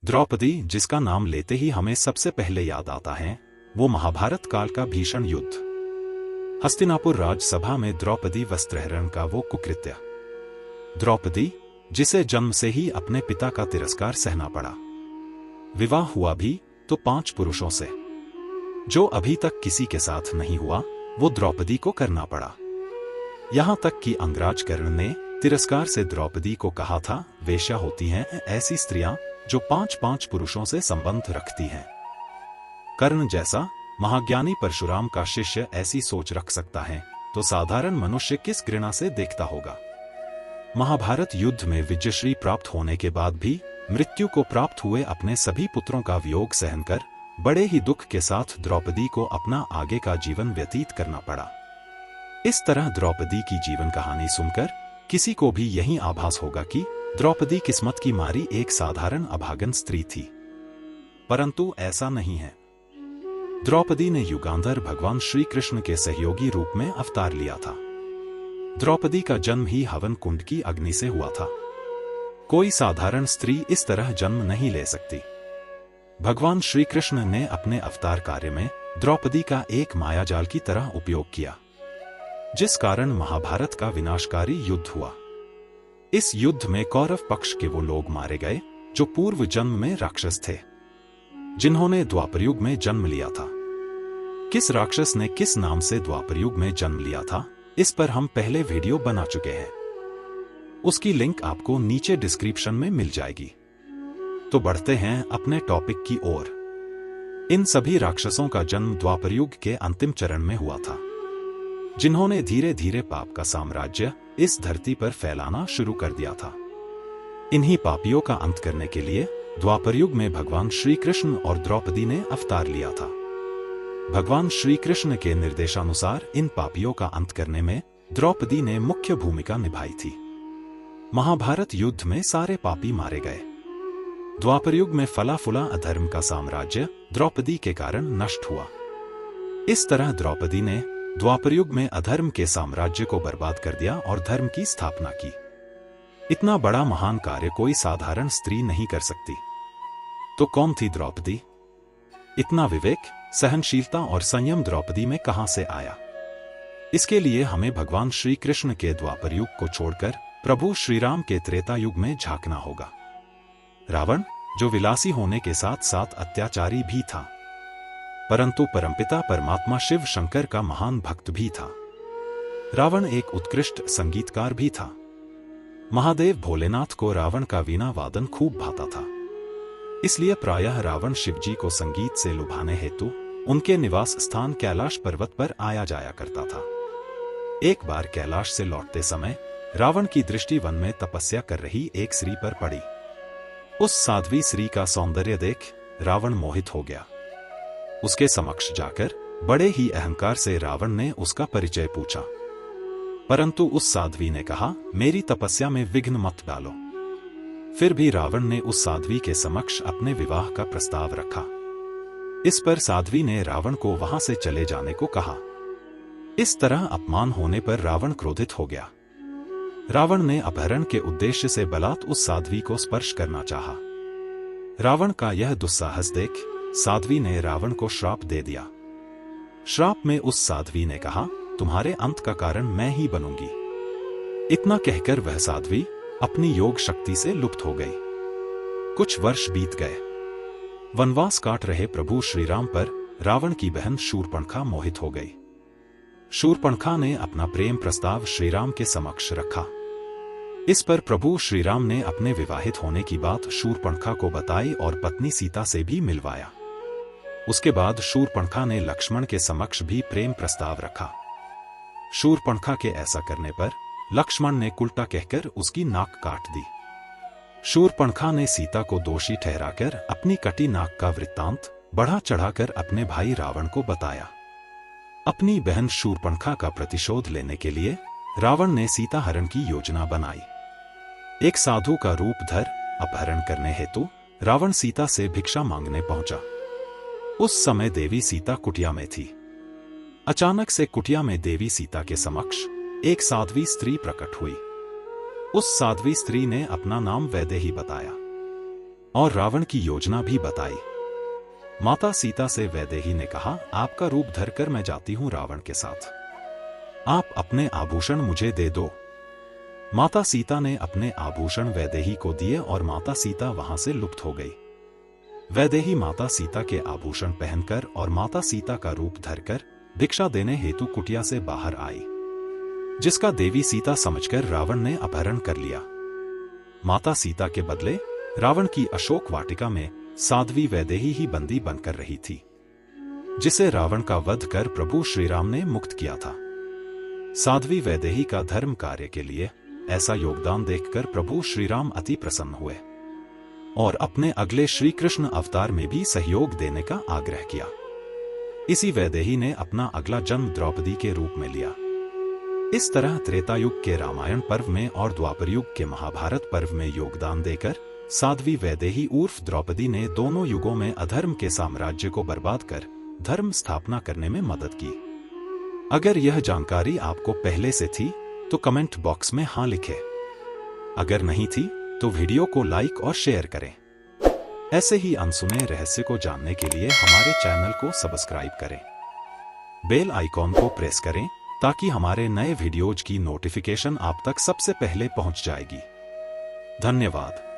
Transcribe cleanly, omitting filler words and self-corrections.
द्रौपदी, जिसका नाम लेते ही हमें सबसे पहले याद आता है, वो महाभारत काल का भीषण युद्ध। हस्तिनापुर राजसभा में द्रौपदी वस्त्रहरण का वो कुकृत्य। द्रौपदी, जिसे जन्म से ही अपने पिता का तिरस्कार सहना पड़ा। विवाह हुआ भी तो 5 पुरुषों से। जो अभी तक किसी के साथ नहीं हुआ, वो द्रौपदी को करना पड़ा। यहां तक कि अंगराज कर्ण ने तिरस्कार से द्रौपदी को कहा था, वेश्या होती हैं ऐसी स्त्रियां जो 5-5 पुरुषों से संबंध रखती हैं। कर्ण जैसा महाज्ञानी परशुराम का शिष्य ऐसी सोच रख सकता है, तो साधारण मनुष्य किस घृणा से देखता होगा। महाभारत युद्ध में विजयश्री प्राप्त होने के बाद भी मृत्यु को प्राप्त हुए अपने सभी पुत्रों का वियोग सहन कर बड़े ही दुख के साथ द्रौपदी को अपना आगे का जीवन व्यतीत करना पड़ा। इस तरह द्रौपदी की जीवन कहानी सुनकर किसी को भी यही आभास होगा कि द्रौपदी किस्मत की मारी एक साधारण अभागन स्त्री थी, परंतु ऐसा नहीं है। द्रौपदी ने युगांधर भगवान श्री कृष्ण के सहयोगी रूप में अवतार लिया था। द्रौपदी का जन्म ही हवन कुंड की अग्नि से हुआ था। कोई साधारण स्त्री इस तरह जन्म नहीं ले सकती। भगवान श्री कृष्ण ने अपने अवतार कार्य में द्रौपदी का एक मायाजाल की तरह उपयोग किया, जिस कारण महाभारत का विनाशकारी युद्ध हुआ। इस युद्ध में कौरव पक्ष के वो लोग मारे गए जो पूर्व जन्म में राक्षस थे, जिन्होंने द्वापरयुग में जन्म लिया था। किस राक्षस ने किस नाम से द्वापरयुग में जन्म लिया था, इस पर हम पहले वीडियो बना चुके हैं। उसकी लिंक आपको नीचे डिस्क्रिप्शन में मिल जाएगी। तो बढ़ते हैं अपने टॉपिक की ओर। इन सभी राक्षसों का जन्म द्वापरयुग के अंतिम चरण में हुआ था, जिन्होंने धीरे धीरे पाप का साम्राज्य इस धरती पर फैलाना शुरू कर दिया था। इन्हीं पापियों का अंत करने के लिए द्वापरयुग में भगवान श्री कृष्ण और द्रौपदी ने अवतार लिया था। भगवान श्री कृष्ण के निर्देशानुसार इन पापियों का अंत करने में द्रौपदी ने मुख्य भूमिका निभाई थी। महाभारत युद्ध में सारे पापी मारे गए। द्वापरयुग में फला फूला अधर्म का साम्राज्य द्रौपदी के कारण नष्ट हुआ। इस तरह द्रौपदी ने द्वापरयुग में अधर्म के साम्राज्य को बर्बाद कर दिया और धर्म की स्थापना की। इतना बड़ा महान कार्य कोई साधारण स्त्री नहीं कर सकती। तो कौन थी द्रौपदी? इतना विवेक, सहनशीलता और संयम द्रौपदी में कहां से आया? इसके लिए हमें भगवान श्री कृष्ण के द्वापरयुग को छोड़कर प्रभु श्रीराम के त्रेता युग में झांकना होगा। रावण, जो विलासी होने के साथ साथ अत्याचारी भी था, परंतु परमपिता परमात्मा शिव शंकर का महान भक्त भी था। रावण एक उत्कृष्ट संगीतकार भी था। महादेव भोलेनाथ को रावण का वीणा वादन खूब भाता था। इसलिए प्रायः रावण शिवजी को संगीत से लुभाने हेतु उनके निवास स्थान कैलाश पर्वत पर आया जाया करता था। एक बार कैलाश से लौटते समय रावण की दृष्टि वन में तपस्या कर रही एक स्त्री पर पड़ी। उस साध्वी स्त्री का सौंदर्य देख रावण मोहित हो गया। उसके समक्ष जाकर बड़े ही अहंकार से रावण ने उसका परिचय पूछा, परंतु उस साध्वी ने कहा, मेरी तपस्या में विघ्न मत डालो। फिर भी रावण ने उस साध्वी के समक्ष अपने विवाह का प्रस्ताव रखा। इस पर साध्वी ने रावण को वहां से चले जाने को कहा। इस तरह अपमान होने पर रावण क्रोधित हो गया। रावण ने अपहरण के उद्देश्य से बलात् उस साध्वी को स्पर्श करना चाहा। रावण का यह दुस्साहस देख साध्वी ने रावण को श्राप दे दिया। श्राप में उस साध्वी ने कहा, तुम्हारे अंत का कारण मैं ही बनूंगी। इतना कहकर वह साध्वी अपनी योग शक्ति से लुप्त हो गई। कुछ वर्ष बीत गए। वनवास काट रहे प्रभु श्रीराम पर रावण की बहन शूर्पणखा मोहित हो गई। शूर्पणखा ने अपना प्रेम प्रस्ताव श्रीराम के समक्ष रखा। इस पर प्रभु श्रीराम ने अपने विवाहित होने की बात शूर्पणखा को बताई और पत्नी सीता से भी मिलवाया। उसके बाद शूर्पणखा ने लक्ष्मण के समक्ष भी प्रेम प्रस्ताव रखा। शूर्पणखा के ऐसा करने पर लक्ष्मण ने उल्टा कहकर उसकी नाक काट दी। शूर्पणखा ने सीता को दोषी ठहराकर अपनी कटी नाक का वृत्तांत बढ़ा चढ़ाकर अपने भाई रावण को बताया। अपनी बहन शूर्पणखा का प्रतिशोध लेने के लिए रावण ने सीता हरण की योजना बनाई। एक साधु का रूप धर अपहरण करने हेतु रावण सीता से भिक्षा मांगने पहुंचा। उस समय देवी सीता कुटिया में थी। अचानक से कुटिया में देवी सीता के समक्ष एक साध्वी स्त्री प्रकट हुई। उस साध्वी स्त्री ने अपना नाम वैदेही बताया। और रावण की योजना भी बताई। माता सीता से वैदेही ने कहा, आपका रूप धरकर मैं जाती हूं रावण के साथ, आप अपने आभूषण मुझे दे दो। माता सीता ने अपने आभूषण वैदेही को दिए और माता सीता वहां से लुप्त हो गई। वैदेही माता सीता के आभूषण पहनकर और माता सीता का रूप धरकर भिक्षा देने हेतु कुटिया से बाहर आई, जिसका देवी सीता समझकर रावण ने अपहरण कर लिया। माता सीता के बदले रावण की अशोक वाटिका में साध्वी वैदेही ही बंदी बनकर रही थी, जिसे रावण का वध कर प्रभु श्रीराम ने मुक्त किया था। साध्वी वैदेही का धर्म कार्य के लिए ऐसा योगदान देखकर प्रभु श्रीराम अति प्रसन्न हुए और अपने अगले श्री कृष्ण अवतार में भी सहयोग देने का आग्रह किया। इसी वैदेही ने अपना अगला जन्म द्रौपदी के रूप में लिया। इस तरह त्रेता युग के रामायण पर्व में और द्वापर युग के महाभारत पर्व में योगदान देकर साध्वी वैदेही उर्फ द्रौपदी ने दोनों युगों में अधर्म के साम्राज्य को बर्बाद कर धर्म स्थापना करने में मदद की। अगर यह जानकारी आपको पहले से थी तो कमेंट बॉक्स में हाँ लिखें। अगर नहीं थी तो वीडियो को लाइक और शेयर करें। ऐसे ही अनसुने रहस्य को जानने के लिए हमारे चैनल को सब्सक्राइब करें। बेल आइकॉन को प्रेस करें ताकि हमारे नए वीडियोज की नोटिफिकेशन आप तक सबसे पहले पहुंच जाएगी। धन्यवाद।